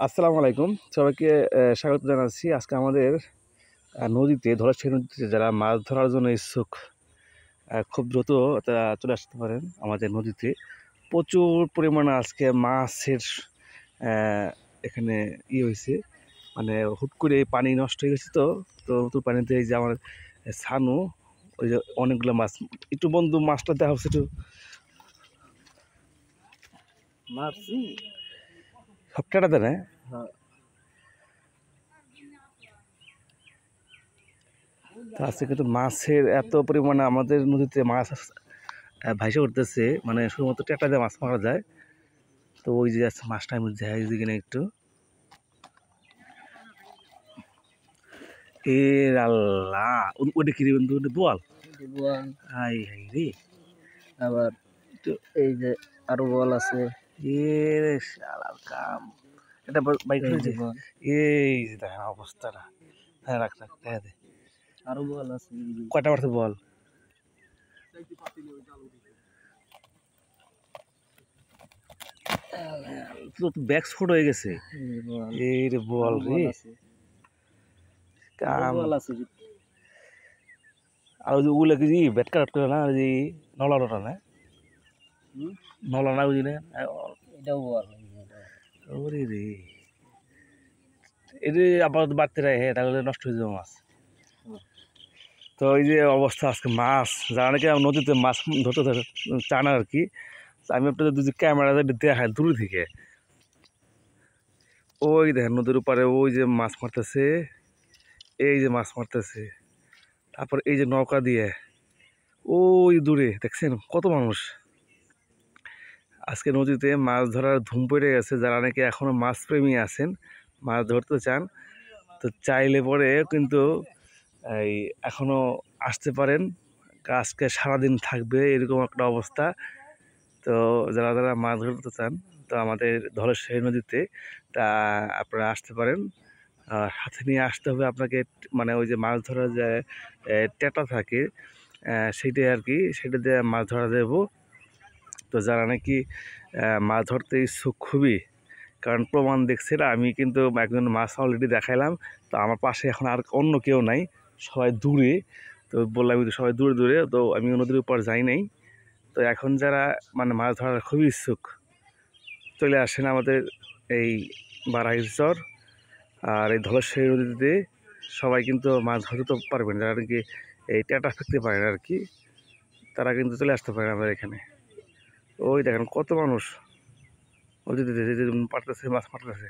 আসসালামু আলাইকুম সবাইকে স্বাগত জানাচ্ছি। আজকে আমাদের নদীতে ধলেশ্বরী নদীতে যারা মাছ ধরার জন্য ইচ্ছুক খুব দ্রুত তারা চলে আসতে পারেন আমাদের নদীতে। প্রচুর পরিমাণে আজকে মাছের এখানে হয়েছে, মানে হুট করে পানি নষ্ট হয়ে গেছে। তো তো নতুন পানিতে এই যে আমার ছানু, ওই যে অনেকগুলো মাছ। একটু বন্ধু মাছটা দেখা হচ্ছে একটু মারছি। সব কেটা দেন। হ্যাঁ, তো আজকে কিন্তু মাছের এত পরিমাণে আমাদের নদীতে মাছ ভাইসা উঠতেছে, মানে শুধুমাত্র টেটা দিয়ে মাছ মারা যায়। তো ওই যে আছে মাছটা আমি যাই দিকে একটু এ আল্লাহ, ওটা কি বন্ধু, বল। বোয়াল। হাই হাই রে, আবার তো এই যে আরো বল আছে। এ রে শালার কাম, এটা বাইক এই যে হয়েছে। বল, এই যে দেখেন অবস্থাটা। হ্যাঁ, রাখ রাখ, দেখা দে আরো বল আছে। কয়টা মারছে বল। তো ব্যাগ ছোট হয়ে গেছে। এই যে বল, এই রে বল আরো রে বল আছে। আরো কাম। বল আছে। আর ওই যে ওগুলো কি ব্যাট কাট করে না, ওই যে নলা নটা না, নলা না বুঝলি না। এটাও বল। ওরে রে, এটা আপাতত বাড়তে রাখে, তাহলে নষ্ট হয়ে যাবে মাছ। তো এই যে অবস্থা আজকে, মাছ যারা নাকি নদীতে মাছ ধরতে চান আর কি, আমি আপনাদের যদি ক্যামেরা দেখায় দূর থেকে, ওই দেখেন নদীর উপরে ওই যে মাছ মারতেছে, এই যে মাছ মারতেছে। তারপর এই যে নৌকা দিয়ে ওই দূরে দেখছেন কত মানুষ। আজকে নদীতে মাছ ধরার ধুম পড়ে গেছে। যারা নাকি এখনো মাছ প্রেমী আছেন, মাছ ধরতে চান, তো চাইলে পরে কিন্তু এই এখনো আসতে পারেন। আজকে সারাদিন থাকবে এরকম একটা অবস্থা। তো যারা যারা মাছ ধরতে চান, তো আমাদের ধলেশ্বরী নদীতে তা আপনারা আসতে পারেন। হাতে নিয়ে আসতে হবে আপনাকে, মানে ওই যে মাছ ধরার যে টেটা থাকে, সেইটাই আর কি, সেটা দিয়ে মাছ ধরা যাবো। তো যারা নাকি মাছ ধরতে ইচ্ছুক খুবই, কারণ প্রমাণ দেখছেন, আমি কিন্তু একজন মাছ অলরেডি দেখাইলাম। তো আমার পাশে এখন আর অন্য কেউ নাই, সবাই দূরে। তো বললাম তো সবাই দূরে দূরে, তো আমি নদীর উপর যাই নাই। তো এখন যারা মানে মাছ ধরার খুবই ইচ্ছুক, চলে আসেন আমাদের এই বারাইচর আর এই ধলেশ্বরী নদীতে। সবাই কিন্তু মাছ ধরতে পারবেন, যারা নাকি এই টেটা ফেলতে পারেন আর কি, তারা কিন্তু চলে আসতে পারেন আমাদের এখানে। ওই দেখেন কত মানুষ নদীতে পারতেছে, মাছ মারতেছে।